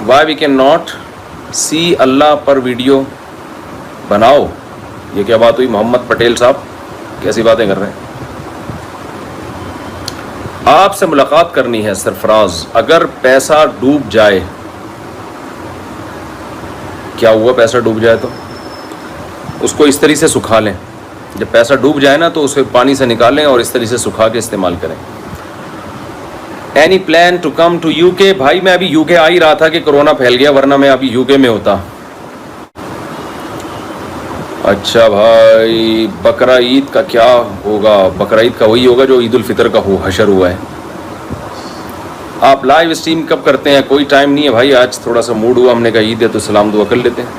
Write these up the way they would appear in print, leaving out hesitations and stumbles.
why we cannot see Allah per video بناؤ. یہ کیا بات ہوئی محمد پٹیل صاحب, کیسی باتیں کر رہے ہیں؟ آپ سے ملاقات کرنی ہے سرفراز. اگر پیسہ ڈوب جائے, کیا ہوا پیسہ ڈوب جائے تو اس کو اس طریقے سے سکھا لیں. جب پیسہ ڈوب جائے نا تو اسے پانی سے نکالیں اور اس طریقے سے سکھا کے استعمال کریں. Any plan to come to U K? بھائی میں ابھی یو کے آ ہی رہا تھا کہ کرونا پھیل گیا, ورنہ میں ابھی یو کے میں ہوتا. اچھا بھائی, بقرہ عید کا کیا ہوگا؟ بقرہ عید کا وہی ہوگا جو عید الفطر کا حشر ہوا ہے. آپ لائیو اسٹریم کب کرتے ہیں؟ کوئی ٹائم نہیں ہے بھائی, آج تھوڑا سا موڈ ہوا, ہم نے کہا عید ہے تو سلام دعا کر لیتے ہیں.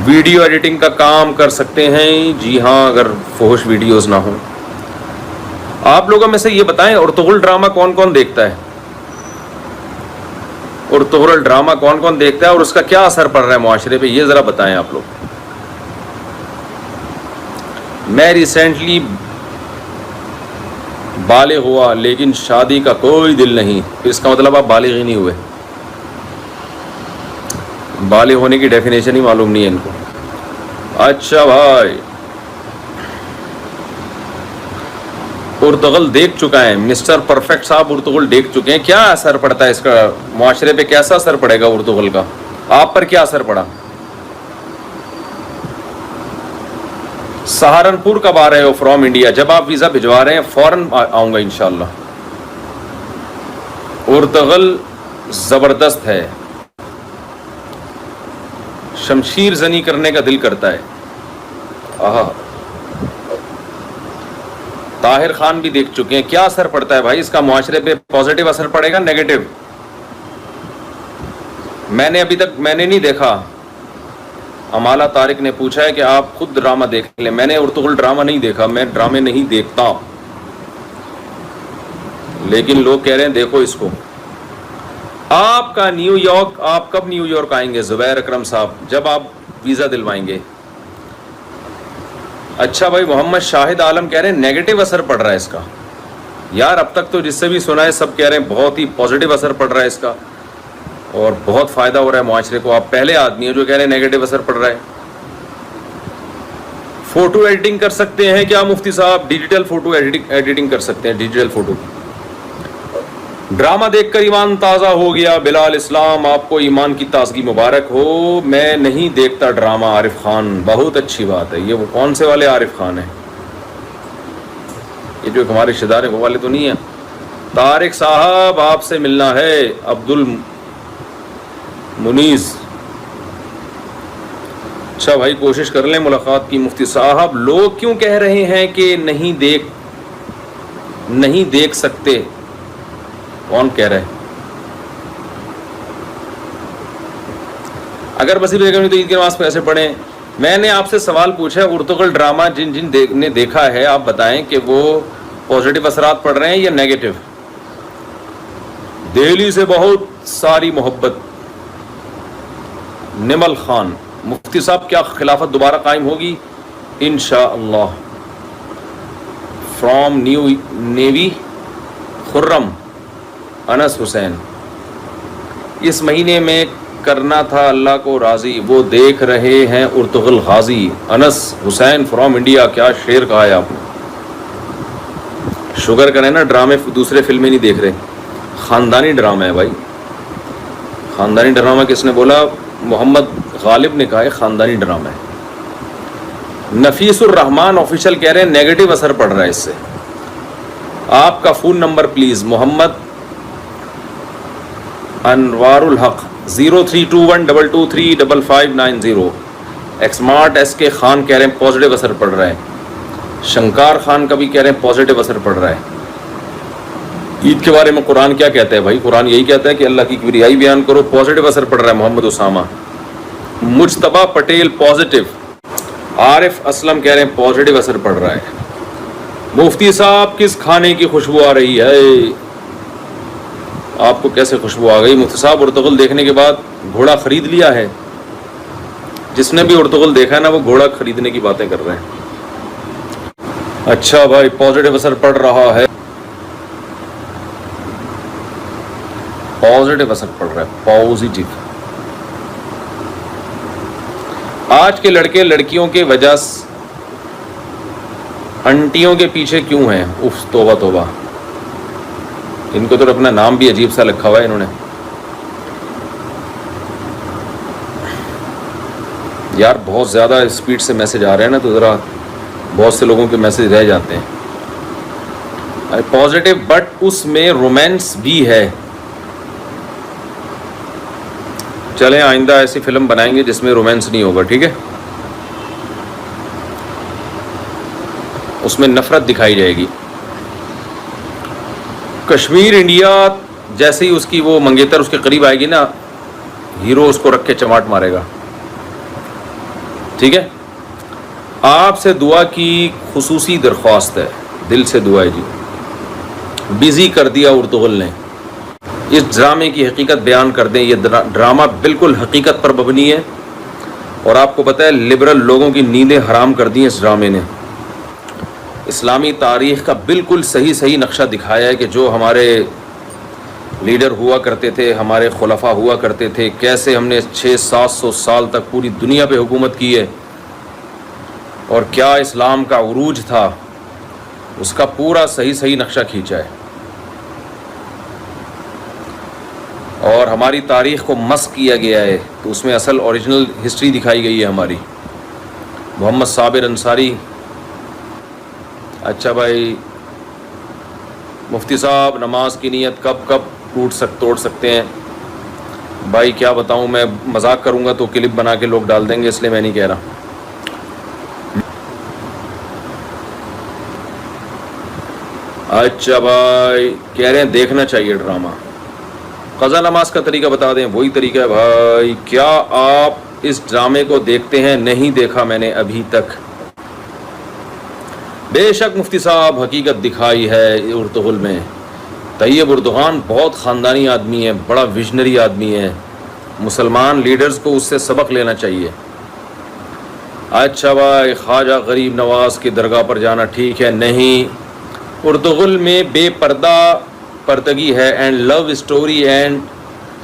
ویڈیو ایڈیٹنگ کا کام کر سکتے ہیں؟ جی ہاں, اگر فحش ویڈیوز نہ ہوں. آپ لوگوں میں سے یہ بتائیں ارطغرل ڈرامہ کون کون دیکھتا ہے؟ ارطغرل ڈرامہ کون کون دیکھتا ہے اور اس کا کیا اثر پڑ رہا ہے معاشرے پہ, یہ ذرا بتائیں آپ لوگ. میں ریسنٹلی بالغ ہوا لیکن شادی کا کوئی دل نہیں. اس کا مطلب آپ بالغ ہی نہیں ہوئے. بالغ ہونے کی ڈیفینیشن ہی معلوم نہیں ہے ان کو. اچھا بھائی, ارطغرل دیکھ چکا ہے مسٹر پرفیکٹ صاحب, ارطغرل دیکھ چکے ہیں. کیا اثر پڑتا ہے اس کا معاشرے پہ؟ کیسا اثر پڑے گا ارطغرل کا؟ آپ پر کیا اثر پڑا؟ سہارنپور کب آ رہے ہو فرام انڈیا؟ جب آپ ویزا بھجوا رہے ہیں فوراً آؤں گا انشاءاللہ. ارطغرل زبردست ہے, شمشیر زنی کرنے کا دل کرتا ہے. آہا, طاہر خان بھی دیکھ چکے ہیں. کیا اثر پڑتا ہے بھائی اس کا معاشرے پہ؟ پازیٹیو اثر پڑے گا نیگیٹو؟ میں نے ابھی تک نہیں دیکھا. امالہ طارق نے پوچھا ہے کہ آپ خود ڈرامہ دیکھ لیں. میں نے ارطغرل ڈرامہ نہیں دیکھا, میں ڈرامے نہیں دیکھتا, لیکن لوگ کہہ رہے ہیں دیکھو اس کو. آپ کا نیو یارک, آپ کب نیو یارک آئیں گے زبیر اکرم صاحب؟ جب آپ ویزا دلوائیں گے. اچھا بھائی, محمد شاہد عالم کہہ رہے ہیں نیگیٹو اثر پڑ رہا ہے اس کا. یار اب تک تو جس سے بھی سنا ہے سب کہہ رہے ہیں بہت ہی پازیٹیو اثر پڑ رہا ہے اس کا اور بہت فائدہ ہو رہا ہے معاشرے کو. آپ پہلے آدمی ہیں جو کہہ رہے ہیں نیگیٹو اثر پڑ رہا ہے. فوٹو ایڈیٹنگ کر سکتے ہیں کیا مفتی صاحب؟ ڈیجیٹل فوٹو ایڈیٹنگ کر سکتے ہیں, ڈیجیٹل فوٹو. ڈرامہ دیکھ کر ایمان تازہ ہو گیا. بلال اسلام, آپ کو ایمان کی تازگی مبارک ہو. میں نہیں دیکھتا ڈرامہ. عارف خان, بہت اچھی بات ہے. یہ وہ کون سے والے عارف خان ہیں؟ یہ جو ہمارے رشتے دار ہیں وہ والے تو نہیں ہیں. طارق صاحب آپ سے ملنا ہے. عبد المنیز, اچھا بھائی کوشش کر لیں ملاقات کی. مفتی صاحب لوگ کیوں کہہ رہے ہیں کہ نہیں دیکھ سکتے؟ کون کہہ رہے؟ اگر بس تو عید کی نماز پیسے پڑھیں. میں نے آپ سے سوال پوچھا ہے ارطغرل ڈرامہ جن نے دیکھا ہے آپ بتائیں کہ وہ پازیٹیو اثرات پڑ رہے ہیں یا نیگیٹو؟ دہلی سے بہت ساری محبت. نمل خان, مفتی صاحب کیا خلافت دوبارہ قائم ہوگی؟ انشاءاللہ. فرام نیو نیوی خرم انس حسین, اس مہینے میں کرنا تھا اللہ کو راضی, وہ دیکھ رہے ہیں Ertugrul Ghazi. Anas Hussain from India, کیا شعر کہا ہے آپ نے. شوگر کریں نا, ڈرامے دوسرے فلمیں نہیں دیکھ رہے. خاندانی ڈرامہ ہے بھائی. خاندانی ڈرامہ کس نے بولا؟ محمد غالب نے کہا ہے خاندانی ڈرامہ ہے. نفیس الرحمان آفیشل کہہ رہے ہیں نیگیٹو اثر پڑ رہا ہے اس سے. آپ کا phone number please. Muhammad Anwar ul Haq 0321223550. ایکسمارٹ S کے خان کہہ رہے ہیں پازیٹیو اثر پڑ رہا ہے. شنکار خان کا بھی کہہ رہے ہیں پازیٹیو اثر پڑ رہا ہے. عید کے بارے میں قرآن کیا کہتا ہے بھائی؟ قرآن یہی کہتا ہے کہ اللہ کی کبریائی بیان کرو. پازیٹیو اثر پڑ رہا ہے. محمد اسامہ. مجتبہ پٹیل پازیٹیو. عارف اسلم کہہ رہے ہیں پازیٹیو اثر پڑ رہا ہے. مفتی صاحب کس کھانے کی خوشبو آ رہی ہے؟ آپ کو کیسے خوشبو آ گئی؟ مفتی صاحب ارطغرل دیکھنے کے بعد گھوڑا خرید لیا ہے؟ جس نے بھی ارطغرل دیکھا ہے نا وہ گھوڑا خریدنے کی باتیں کر رہے ہیں۔ اچھا بھائی، پازیٹیو اثر پڑ رہا ہے، پازیٹیو اثر پڑ رہا ہے، پازیٹیو۔ آج کے لڑکے لڑکیوں کے وجہ انٹیوں کے پیچھے کیوں ہیں؟ اف توبہ توبہ، ان کو تو اپنا نام بھی عجیب سا لکھا ہوا ہے انہوں نے۔ یار بہت زیادہ اسپیڈ سے میسج آ رہے ہیں نا، تو ذرا بہت سے لوگوں کے میسج رہ جاتے ہیں۔ پازیٹیو بٹ اس میں رومانس بھی ہے۔ چلیں آئندہ ایسی فلم بنائیں گے جس میں رومانس نہیں ہوگا، ٹھیک ہے؟ اس میں نفرت دکھائی جائے گی۔ کشمیر انڈیا جیسے ہی اس کی وہ منگیتر اس کے قریب آئے گی نا، ہیرو اس کو رکھ کے چماٹ مارے گا، ٹھیک ہے؟ آپ سے دعا کی خصوصی درخواست ہے، دل سے دعا ہے جی۔ بزی کر دیا ارطغرل نے، اس ڈرامے کی حقیقت بیان کر دیں۔ یہ ڈرامہ بالکل حقیقت پر مبنی ہے، اور آپ کو پتہ ہے لبرل لوگوں کی نیندیں حرام کر دی ہیں اس ڈرامے نے۔ اسلامی تاریخ کا بالکل صحیح نقشہ دکھایا ہے کہ جو ہمارے لیڈر ہوا کرتے تھے، ہمارے خلفاء ہوا کرتے تھے، کیسے ہم نے 600-700 سال تک پوری دنیا پہ حکومت کی ہے، اور کیا اسلام کا عروج تھا، اس کا پورا صحیح نقشہ کھینچا ہے، اور ہماری تاریخ کو مسخ کیا گیا ہے، تو اس میں اصل اوریجنل ہسٹری دکھائی گئی ہے ہماری۔ محمد صابر انصاری، اچھا بھائی مفتی صاحب نماز کی نیت کب توڑ سکتے ہیں؟ بھائی کیا بتاؤں، میں مذاق کروں گا تو کلپ بنا کے لوگ ڈال دیں گے، اس لیے میں نہیں کہہ رہا۔ اچھا بھائی کہہ رہے ہیں دیکھنا چاہیے ڈرامہ۔ قضا نماز کا طریقہ بتا دیں، وہی طریقہ ہے بھائی۔ کیا آپ اس ڈرامے کو دیکھتے ہیں؟ نہیں دیکھا میں نے ابھی تک۔ بے شک مفتی صاحب حقیقت دکھائی ہے ارطغرل میں۔ طیب اردغان بہت خاندانی آدمی ہے، بڑا ویژنری آدمی ہے، مسلمان لیڈرز کو اس سے سبق لینا چاہیے۔ اچھا بھائی خواجہ غریب نواز کی درگاہ پر جانا ٹھیک ہے؟ نہیں، ارطغرل میں بے پردگی ہے، اینڈ لو اسٹوری اینڈ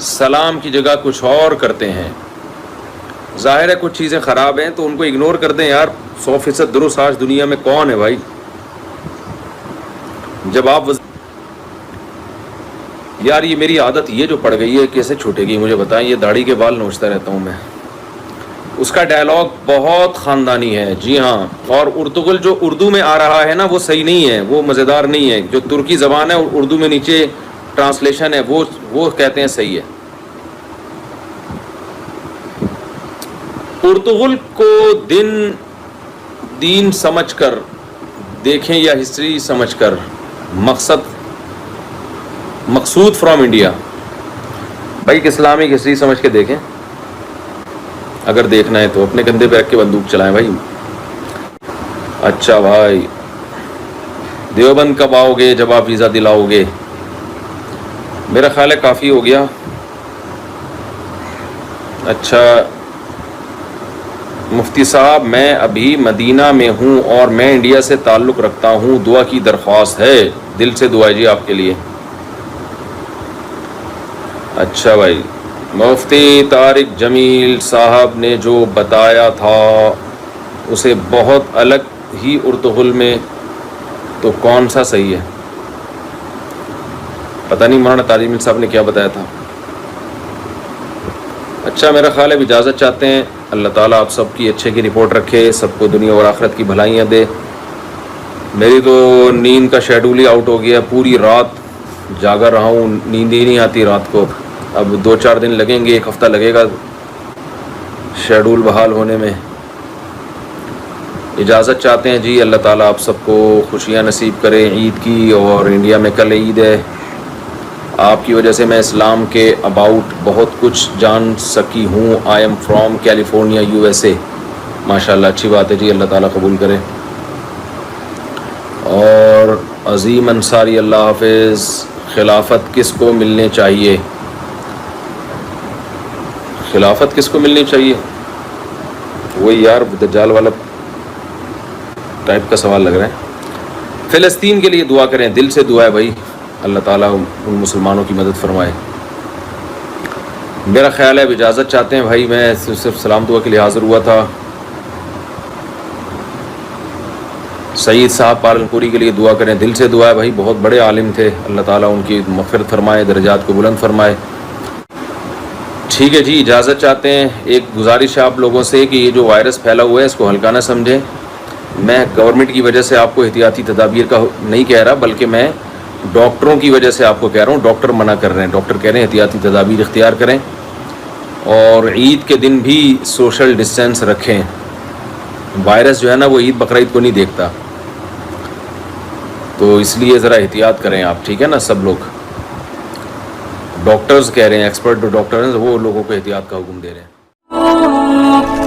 سلام کی جگہ کچھ اور کرتے ہیں۔ ظاہر ہے کچھ چیزیں خراب ہیں تو ان کو اگنور کر دیں یار، 100% درست آج دنیا میں کون ہے بھائی؟ جب آپ یار یہ میری عادت یہ جو پڑ گئی ہے کیسے چھوٹے گی مجھے بتائیں، یہ داڑھی کے بال نوچتا رہتا ہوں میں۔ اس کا ڈائلاگ بہت خاندانی ہے، جی ہاں، اور ارطغرل جو اردو میں آ رہا ہے نا وہ صحیح نہیں ہے، وہ مزیدار نہیں ہے۔ جو ترکی زبان ہے اردو میں نیچے ٹرانسلیشن ہے وہ کہتے ہیں صحیح ہے۔ ارطغرل کو دین سمجھ کر دیکھیں یا ہسٹری سمجھ کر، مقصود فرام انڈیا۔ بھائی اسلامک ہسٹری سمجھ کے دیکھیں، اگر دیکھنا ہے تو اپنے کندھے پہ رکھ کے بندوق چلائیں بھائی۔ اچھا بھائی دیوبند کب آؤ گے جب آپ ویزا دلاؤ گے؟ میرا خیال ہے کافی ہو گیا۔ اچھا مفتی صاحب میں ابھی مدینہ میں ہوں اور میں انڈیا سے تعلق رکھتا ہوں، دعا کی درخواست ہے، دل سے دعا جی آپ کے لیے۔ اچھا بھائی مفتی طارق جمیل صاحب نے جو بتایا تھا اسے بہت الگ ہی ارطغرل میں، تو کون سا صحیح ہے؟ پتہ نہیں مولانا طارق جمیل صاحب نے کیا بتایا تھا۔ اچھا میرا خیال ہے اجازت چاہتے ہیں، اللہ تعالیٰ آپ سب کی اچھے کی رپورٹ رکھے، سب کو دنیا اور آخرت کی بھلائیاں دے۔ میری تو نیند کا شیڈول ہی آؤٹ ہو گیا، پوری رات جاگا رہا ہوں، نیند ہی نہیں آتی رات کو۔ اب 2-4 دن لگیں گے، 1 ہفتہ لگے گا شیڈول بحال ہونے میں۔ اجازت چاہتے ہیں جی، اللہ تعالیٰ آپ سب کو خوشیاں نصیب کرے عید کی، اور انڈیا میں کل عید ہے، آپ کی وجہ سے میں اسلام کے اباؤٹ بہت کچھ جان سکی ہوں۔ I am from California USA۔ ماشاء اللہ اچھی بات ہے جی، اللہ تعالیٰ قبول کرے۔ اور عظیم انصاری اللہ حافظ، خلافت کس کو ملنے چاہیے؟ خلافت کس کو ملنی چاہیے؟ وہی یار دجال والا ٹائپ کا سوال لگ رہا ہے. فلسطین کے لیے دعا کریں, دل سے دعا ہے بھائی, اللہ تعالیٰ ان مسلمانوں کی مدد فرمائے. میرا خیال ہے اب اجازت چاہتے ہیں بھائی, میں صرف سلام دعا کے لیے حاضر ہوا تھا. سعید صاحب پالنپوری کے لیے دعا کریں, دل سے دعا ہے بھائی, بہت بڑے عالم تھے, اللہ تعالیٰ ان کی مغفرت فرمائے, درجات کو بلند فرمائے. ٹھیک ہے جی, اجازت چاہتے ہیں. ایک گزارش ہے آپ لوگوں سے کہ یہ جو وائرس پھیلا ہوا ہے اس کو ہلکا نہ سمجھیں. میں گورنمنٹ کی وجہ سے آپ کو احتیاطی تدابیر کا نہیں کہہ رہا, بلکہ میں ڈاکٹروں کی وجہ سے آپ کو کہہ رہا ہوں. ڈاکٹر منع کر رہے ہیں, ڈاکٹر کہہ رہے ہیں احتیاطی تدابیر اختیار کریں, اور عید کے دن بھی سوشل ڈسٹینس رکھیں. وائرس جو ہے نا وہ عید بقرعید کو نہیں دیکھتا, تو اس لیے ذرا احتیاط کریں آپ, ٹھیک ہے نا. سب لوگ ڈاکٹرز کہہ رہے ہیں, ایکسپرٹ جو ڈاکٹر ہیں وہ لوگوں کو احتیاط کا حکم دے رہے ہیں.